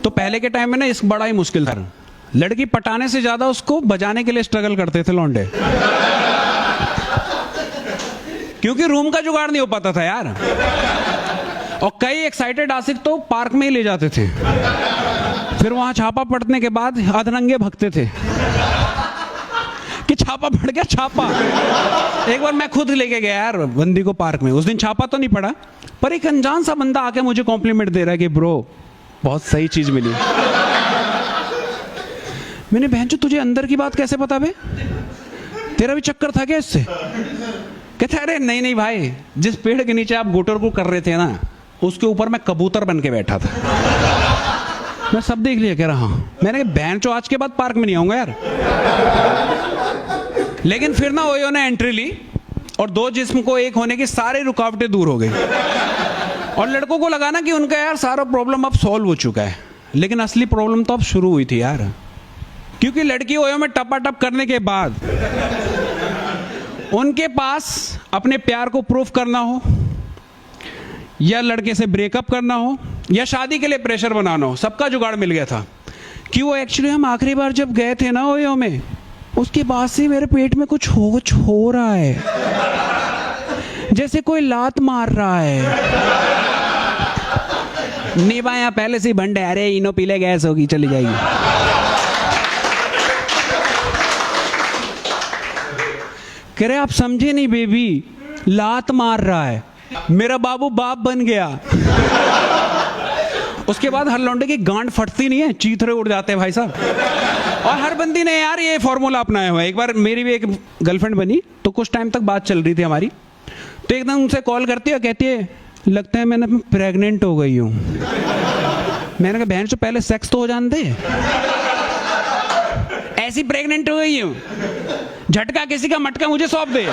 तो पहले के टाइम में ना इस बड़ा ही मुश्किल था, लड़की पटाने से ज्यादा उसको बजाने के लिए स्ट्रगल करते थे लौंडे, क्योंकि रूम का जुगाड़ नहीं हो पाता था यार। और कई एक्साइटेड आशिक तो पार्क में ही ले जाते थे, फिर वहां छापा पड़ने के बाद अधरंगे भगते थे कि छापा पड़ गया छापा। एक बार मैं खुद लेके गया यार बंदी को पार्क में, उस दिन छापा तो नहीं पड़ा, पर एक अनजान सा बंदा आके मुझे कॉम्प्लीमेंट दे रहा है कि ब्रो बहुत सही चीज मिली। मैंने बहन तुझे अंदर की बात कैसे पता बे, तेरा भी चक्कर था क्या इससे? कहते अरे नहीं नहीं भाई, जिस पेड़ के नीचे आप गुटरगु कर रहे थे ना, उसके ऊपर मैं कबूतर बन के बैठा था। मैं सब देख लिया, कह रहा हाँ। मैंने कहा बहन चो आज के बाद पार्क में नहीं आऊंगा यार। लेकिन फिर ना ओयो ने एंट्री ली और दो जिस्म को एक होने की सारी रुकावटें दूर हो गई, और लड़कों को लगा ना कि उनका यार सारा प्रॉब्लम अब सॉल्व हो चुका है। लेकिन असली प्रॉब्लम तो अब शुरू हुई थी यार, क्योंकि लड़की ओयो में टपाटप करने के बाद उनके पास अपने प्यार को प्रूफ करना हो, या लड़के से ब्रेकअप करना हो, या शादी के लिए प्रेशर बनाना हो, सबका जुगाड़ मिल गया था। कि वो एक्चुअली हम आखिरी बार जब गए थे ना ओयो में, उसके बाद से मेरे पेट में कुछ हो रहा है, जैसे कोई लात मार रहा है। निभाया पहले से भंड है, अरे इनो पीले गैस होगी चली जाएगी। कह रहे आप समझे नहीं बेबी, लात मार रहा है, मेरा बाबू बाप बन गया। उसके बाद हर लौंडे की गांड फटती नहीं है, चीथड़े उड़ जाते हैं भाई साहब। और हर बंदी ने यार ये फॉर्मूला अपनाया हुआ है। एक बार मेरी भी एक गर्लफ्रेंड बनी, तो कुछ टाइम तक बात चल रही थी हमारी, तो एकदम उनसे कॉल करती है, कहती है लगता है मैंने प्रेग्नेंट हो गई हूँ। मैंने कहा बहन से पहले सेक्स तो हो जाने दे, ऐसी प्रेग्नेंट हो गई हूँ, झटका किसी का मटका मुझे सौंप दे।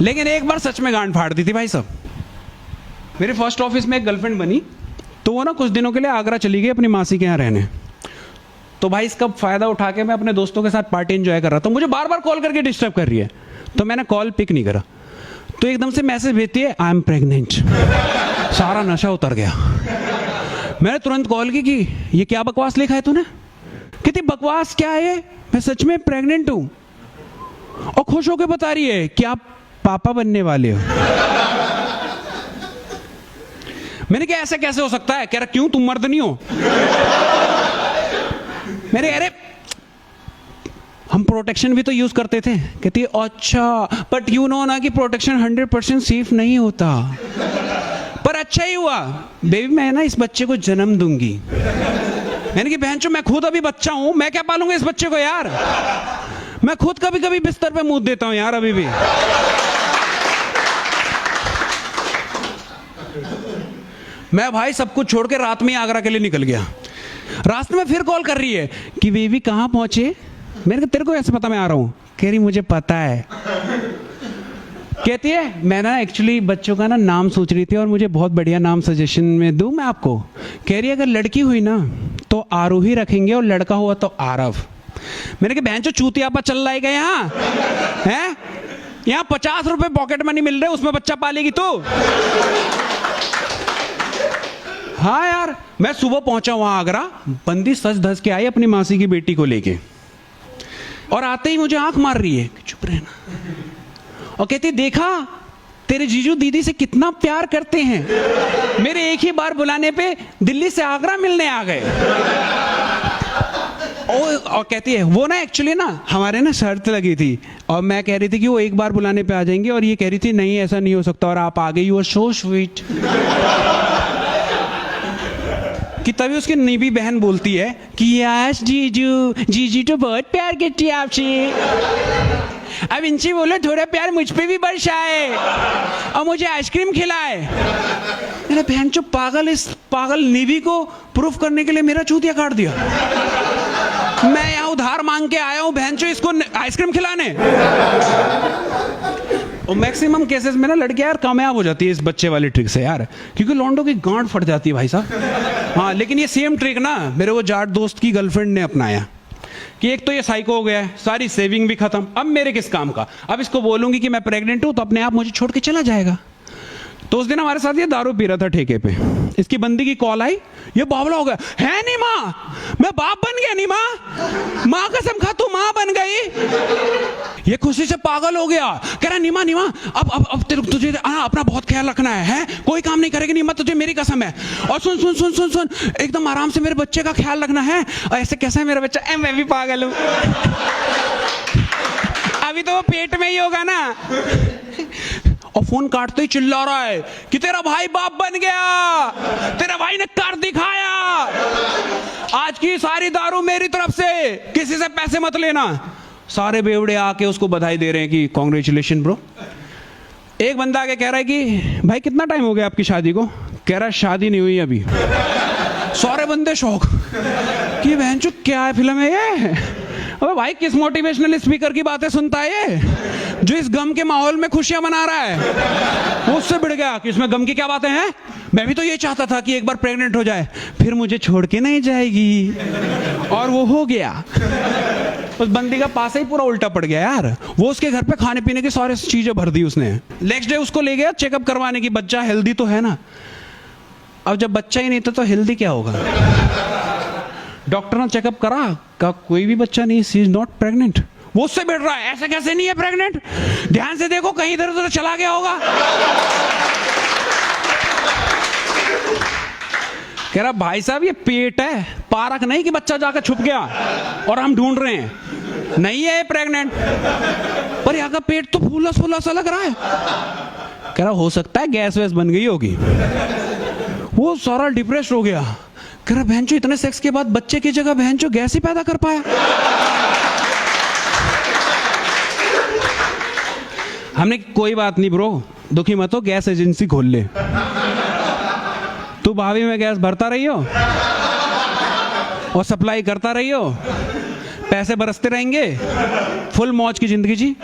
लेकिन एक बार सच में गांड फाड़ दी थी भाई साहब। मेरे फर्स्ट ऑफिस में एक गर्लफ्रेंड बनी, तो वो ना कुछ दिनों के लिए आगरा चली गई अपनी मासी के यहाँ रहने। तो भाई इसका फायदा उठा के मैं अपने दोस्तों के साथ पार्टी एंजॉय कर रहा था, मुझे बार बार कॉल करके डिस्टर्ब कर रही है, तो मैंने कॉल पिक नहीं करा। तो एकदम से मैसेज भेजती है आई एम प्रेग्नेंट। सारा नशा उतर गया। मैंने तुरंत कॉल की कि ये क्या बकवास लिखा है तूने? कहती बकवास क्या है, मैं सच में प्रेग्नेंट हूं। और खुश होकर बता रही है कि आप पापा बनने वाले हो। मैंने कहा ऐसा कैसे हो सकता है? कह रहा क्यों, तुम मर्द नहीं हो? मेरे अरे हम प्रोटेक्शन भी तो यूज करते थे। कहती अच्छा, बट यू नो ना कि प्रोटेक्शन 100% सेफ नहीं होता। पर अच्छा ही हुआ बेबी, मैं ना इस बच्चे को जन्म दूंगी। मैंने कहा बहन चो मैं खुद अभी बच्चा हूं, मैं क्या पालूंगा इस बच्चे को यार? मैं खुद कभी कभी बिस्तर पे मुंह देता हूं यार अभी भी। मैं भाई सब कुछ छोड़ के रात में आगरा के लिए निकल गया। रास्ते में फिर कॉल कर रही है कि बेबी कहां पहुंचे? मैंने कहा तेरे को कैसे पता मैं आ रहा हूं? कह रही मुझे पता है। कहती है मैं ना एक्चुअली बच्चों का ना नाम सोच रही थी, और मुझे बहुत बढ़िया नाम सजेशन में दूं मैं आपको। कह रही अगर लड़की हुई ना तो आरोही रखेंगे, और लड़का हुआ तो आरव। मैंने कहा बहन चो चूतिया पर चल रहा है यहाँ है? यहाँ 50 रुपए पॉकेट मनी मिल रहे, उसमें बच्चा पालेगी तू? हाँ यार, मैं सुबह पहुंचा वहां आगरा, बंदी सज धज के आई अपनी मासी की बेटी को लेके, और आते ही मुझे आंख मार रही है चुप रहना, और कहती देखा तेरे जीजू दीदी से कितना प्यार करते हैं, मेरे एक ही बार बुलाने पे दिल्ली से आगरा मिलने आ गए। और कहती है वो ना एक्चुअली ना हमारे ना शर्त लगी थी, और मैं कह रही थी कि वो एक बार बुलाने पे आ जाएंगे, और ये कह रही थी नहीं ऐसा नहीं हो सकता, और आप आ गई, यू आर सो स्वीट। कि तभी उसकी निभी बहन बोलती है कि यस जीजू, जीजू तो बहुत प्यार करती है आपसे। अब इनसे बोलो थोड़ा प्यार मुझ पे भी बरसाए और मुझे आइसक्रीम खिलाए। मेरा बहन जो पागल, इस पागल निभी को प्रूफ करने के लिए मेरा चूतिया काट दिया। मैं यहाँ उधार मांग के आया हूँ बहन चो इसको आइसक्रीम खिलाने। और मैक्सिमम केसेस में ना लड़कियां यार कामयाब हो जाती है इस बच्चे वाली ट्रिक से यार, क्योंकि लौंडों की गांड फट जाती है भाई साहब। हाँ, लेकिन ये सेम ट्रिक ना मेरे वो जाट दोस्त की गर्लफ्रेंड ने अपनाया कि एक तो ये साइको हो गया है, सारी सेविंग भी खत्म, अब मेरे किस काम का? अब इसको बोलूंगी कि मैं प्रेग्नेंट हूं तो अपने आप मुझे छोड़ के चला जाएगा। तो उस दिन हमारे साथ ये दारू पी रहा था ठेके पे, इसकी बंदी की कॉल आई, ये बावला हो गया, है नहीं माँ, मैं बाप बन गया नहीं माँ, माँ कसम खा तू माँ बन गई। ये खुशी से पागल हो गया, कह रहा नीमा नीमा अब तुझे अपना बहुत ख्याल रखना है, कोई काम नहीं करेगी नीमा, तुझे मेरी कसम है, और सुन सुन सुन सुन सुन एकदम आराम से मेरे बच्चे का ख्याल रखना है। और ऐसे कैसा है मेरा बच्चा, मैं भी पागल हूँ, अभी तो वो पेट में ही होगा ना। और फोन काटते ही चिल्ला रहा है कि तेरा भाई बाप बन गया, तेरा भाई ने कर दिखाया, आज की सारी दारू मेरी तरफ से, किसी से पैसे मत लेना। सारे बेवड़े आके उसको बधाई दे रहे हैं कि कॉन्ग्रेचुलेशन ब्रो। एक बंदा आके कह रहा है कि भाई कितना टाइम हो गया आपकी शादी को, कह रहा है शादी नहीं हुई अभी। सारे बंदे शौक कि बहन चो क्या है फिल्म है ये, अबे भाई किस मोटिवेशनल स्पीकर की बातें सुनता है ये, जो इस गम के माहौल में खुशियां मना रहा है। वो उससे बढ़ गया कि इसमें गम की क्या बातें हैं, मैं भी तो ये चाहता था कि एक बार प्रेग्नेंट हो जाए फिर मुझे छोड़ के नहीं जाएगी, और वो हो गया। उस बंदी का पास ही पूरा उल्टा पड़ गया यार, वो उसके घर पे खाने पीने की सारी चीजें भर दी उसने। नेक्स्ट डे उसको ले गया चेकअप करवाने की, बच्चा हेल्दी तो है ना। अब जब बच्चा ही नहीं था तो हेल्दी क्या होगा। डॉक्टर ने चेकअप करा, कोई भी बच्चा नहीं, शी इज नॉट प्रेग्नेंट। वो उससे बैठ रहा है, ऐसे कैसे नहीं है प्रेग्नेंट, ध्यान से देखो कहीं इधर उधर चला गया होगा। कह रहा भाई साहब ये पेट है, पार्क नहीं कि बच्चा जाकर छुप गया और हम ढूंढ रहे हैं, नहीं है प्रेग्नेंट, पर यहाँ का पेट तो फूला फूला सा लग रहा है। कह रहा हो सकता है गैस वैस बन गई होगी। वो सारा डिप्रेस हो गया, कह रहा बहनचो इतने सेक्स के बाद बच्चे की जगह बहनचो गैस ही पैदा कर पाया। हमने कोई बात नहीं ब्रो, दुखी मत हो, गैस एजेंसी खोल ले, तू भाभी में गैस भरता रही हो और सप्लाई करता रही हो, पैसे बरसते रहेंगे, फुल मौज की जिंदगी जी।